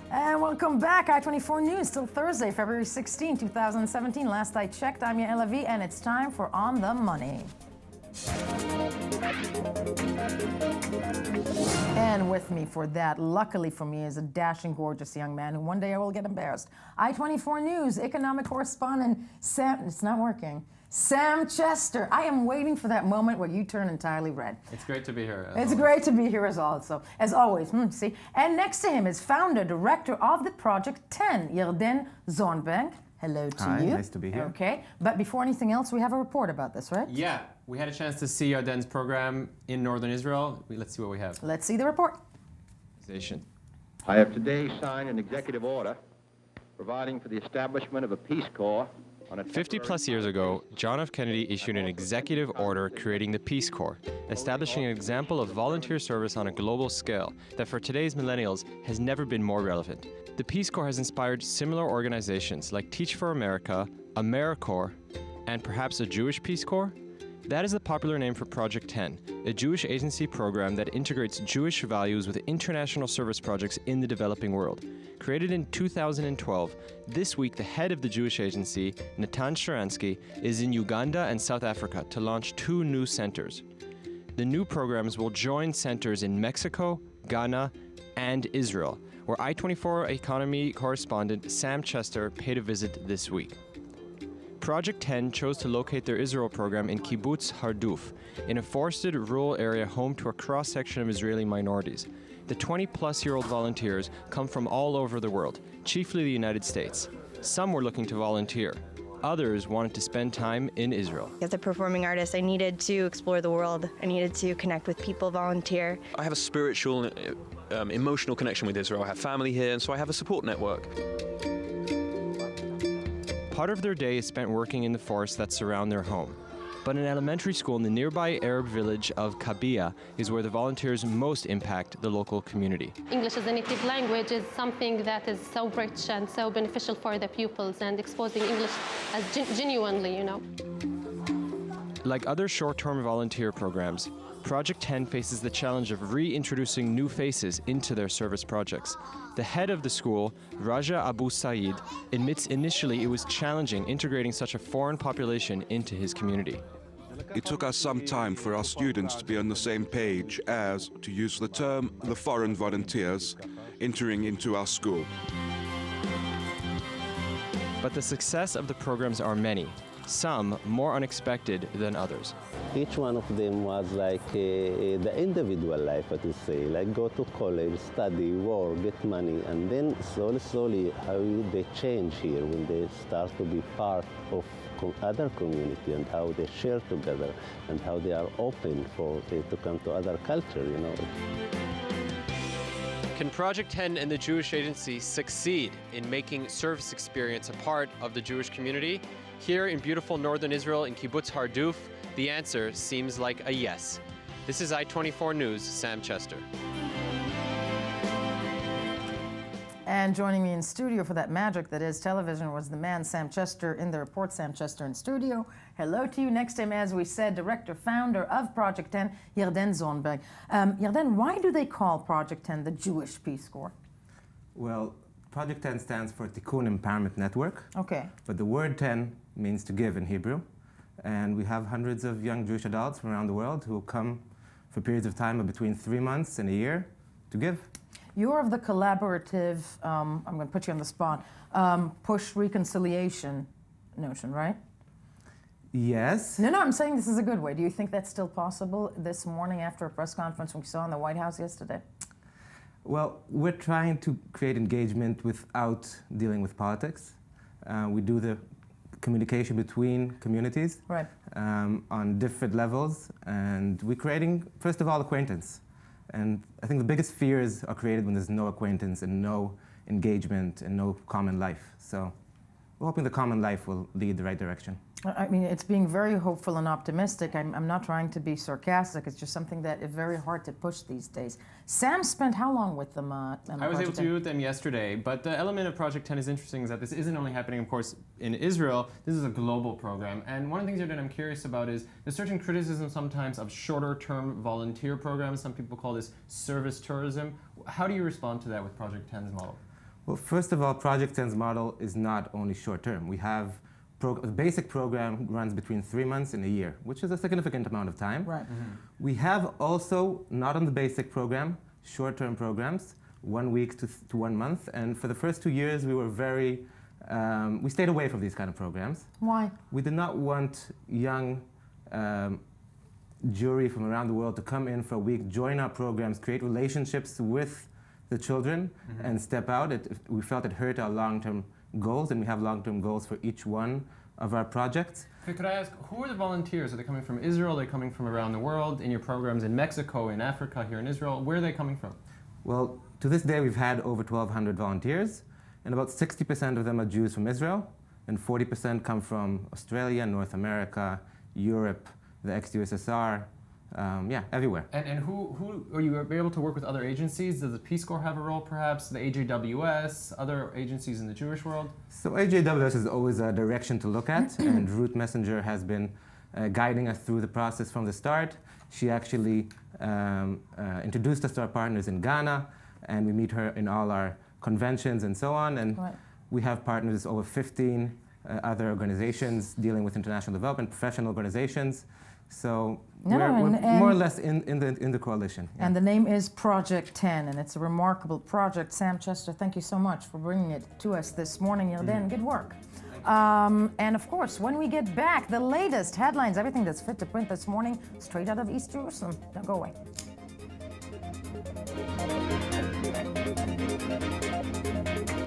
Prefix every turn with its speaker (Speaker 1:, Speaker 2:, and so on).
Speaker 1: And welcome back, I-24 News, till Thursday, February 16, 2017. Last I checked, I'm Yael Levi, and it's time for On the Money. And with me for that, luckily for me, is a dashing, gorgeous young man who one day I will get embarrassed. I-24 News economic correspondent Sam, it's not working, Sam Chester. I am waiting for that moment where you turn entirely red.
Speaker 2: It's great to be here.
Speaker 1: It's great to be here as always. See, and next to him is founder, director of the Project 10, Yarden Zornberg. Hello to
Speaker 3: Hi,
Speaker 1: you.
Speaker 3: nice to be here.
Speaker 1: Okay, but before anything else, we have a report about this, right?
Speaker 2: Yeah, we had a chance to see Yarden's program in northern Israel. Let's see what we have.
Speaker 1: Let's see the report.
Speaker 4: I have today signed an executive order providing for the establishment of a Peace Corps on a
Speaker 2: 50 plus years ago, John F. Kennedy issued an executive order creating the Peace Corps, establishing an example of volunteer service on a global scale that for today's millennials has never been more relevant. The Peace Corps has inspired similar organizations like Teach for America, AmeriCorps, and perhaps a Jewish Peace Corps? That is the popular name for Project 10, a Jewish agency program that integrates Jewish values with international service projects in the developing world. Created in 2012, this week the head of the Jewish agency, Natan Sharansky, is in Uganda and South Africa to launch 2 new centers. The new programs will join centers in Mexico, Ghana, and Israel, where I-24 economy correspondent Sam Chester paid a visit this week. Project 10 chose to locate their Israel program in Kibbutz Harduf, in a forested rural area home to a cross-section of Israeli minorities. The 20-plus-year-old volunteers come from all over the world, chiefly the United States. Some were looking to volunteer. Others wanted to spend time in Israel.
Speaker 5: As a performing artist, I needed to explore the world. I needed to connect with people, volunteer.
Speaker 6: I have a spiritual, emotional connection with Israel. I have family here, and so I have a support network.
Speaker 2: Part of their day is spent working in the forests that surround their home. But an elementary school in the nearby Arab village of Kabia is where the volunteers most impact the local community.
Speaker 7: English as a native language is something that is so rich and so beneficial for the pupils, and exposing English as genuinely, you know.
Speaker 2: Like other short-term volunteer programs, Project 10 faces the challenge of reintroducing new faces into their service projects. The head of the school, Raja Abu Said, admits initially it was challenging integrating such a foreign population into his community.
Speaker 8: It took us some time for our students to be on the same page as, to use the term, the foreign volunteers entering into our school.
Speaker 2: But the success of the programs are many, some more unexpected than others.
Speaker 9: Each one of them was like the individual life, I would say, like go to college, study, work, get money, and then slowly how they change here when they start to be part of other community, and how they share together, and how they are open to come to other culture, you know.
Speaker 2: Can Project 10 and the Jewish Agency succeed in making service experience a part of the Jewish community? Here in beautiful northern Israel in Kibbutz Harduf, the answer seems like a yes. This is I-24 News, Sam Chester.
Speaker 1: And joining me in studio for that magic that is television was the man Sam Chester in the report, Sam Chester in studio. Hello to you. Next to him, as we said, director, founder of Project 10, Yarden Zornberg. Yarden, why do they call Project 10 the Jewish Peace Corps?
Speaker 3: Well, Project 10 stands for Tikkun Empowerment Network.
Speaker 1: Okay.
Speaker 3: But the word 10 means to give in Hebrew. And we have hundreds of young Jewish adults from around the world who come for periods of time of between 3 months and a year to give.
Speaker 1: You're of the collaborative, I'm going to put you on the spot, push reconciliation notion, right?
Speaker 3: Yes.
Speaker 1: No, I'm saying this is a good way. Do you think that's still possible this morning after a press conference we saw in the White House yesterday?
Speaker 3: Well, we're trying to create engagement without dealing with politics. We do the communication between communities,
Speaker 1: right,
Speaker 3: on different levels, and we're creating, first of all, acquaintance. And I think the biggest fears are created when there's no acquaintance and no engagement and no common life. So we're hoping the common life will lead the right direction.
Speaker 1: I mean, it's being very hopeful and optimistic. I'm not trying to be sarcastic. It's just something that is very hard to push these days. Sam spent how long with them?
Speaker 2: I was able to be with them yesterday, but the element of Project 10 is interesting is that this isn't only happening, of course, in Israel. This is a global program. And one of the things that I'm curious about is the certain criticism sometimes of shorter-term volunteer programs. Some people call this service tourism. How do you respond to that with Project 10's model?
Speaker 3: Well, first of all, Project 10's model is not only short-term. We have the basic program runs between 3 months and a year, which is a significant amount of time.
Speaker 1: Right.
Speaker 2: Mm-hmm.
Speaker 3: We have also, not on the basic program, short-term programs, 1 week to 1 month. And for the first 2 years, we were we stayed away from these kind of programs.
Speaker 1: Why?
Speaker 3: We did not want young jury from around the world to come in for a week, join our programs, create relationships with the children, and step out. We felt it hurt our long-term goals, and we have long-term goals for each one of our projects.
Speaker 2: Could I ask, who are the volunteers? Are they coming from Israel? Are they coming from around the world? In your programs in Mexico, in Africa, here in Israel, where are they coming from?
Speaker 3: Well, to this day, we've had over 1,200 volunteers, and about 60% of them are Jews from Israel, and 40% come from Australia, North America, Europe, the ex-USSR, everywhere.
Speaker 2: And who are you able to work with other agencies? Does the Peace Corps have a role, perhaps? The AJWS, other agencies in the Jewish world?
Speaker 3: So AJWS is always a direction to look at, and Ruth Messenger has been guiding us through the process from the start. She actually introduced us to our partners in Ghana, and we meet her in all our conventions and so on. And we have partners, over 15 other organizations dealing with international development, professional organizations. So we're more or less in the coalition.
Speaker 1: And the name is Project 10, and it's a remarkable project. Sam Chester, thank you so much for bringing it to us this morning. Yarden, good work. And of course, when we get back, the latest headlines, everything that's fit to print this morning, straight out of East Jerusalem. Don't go away.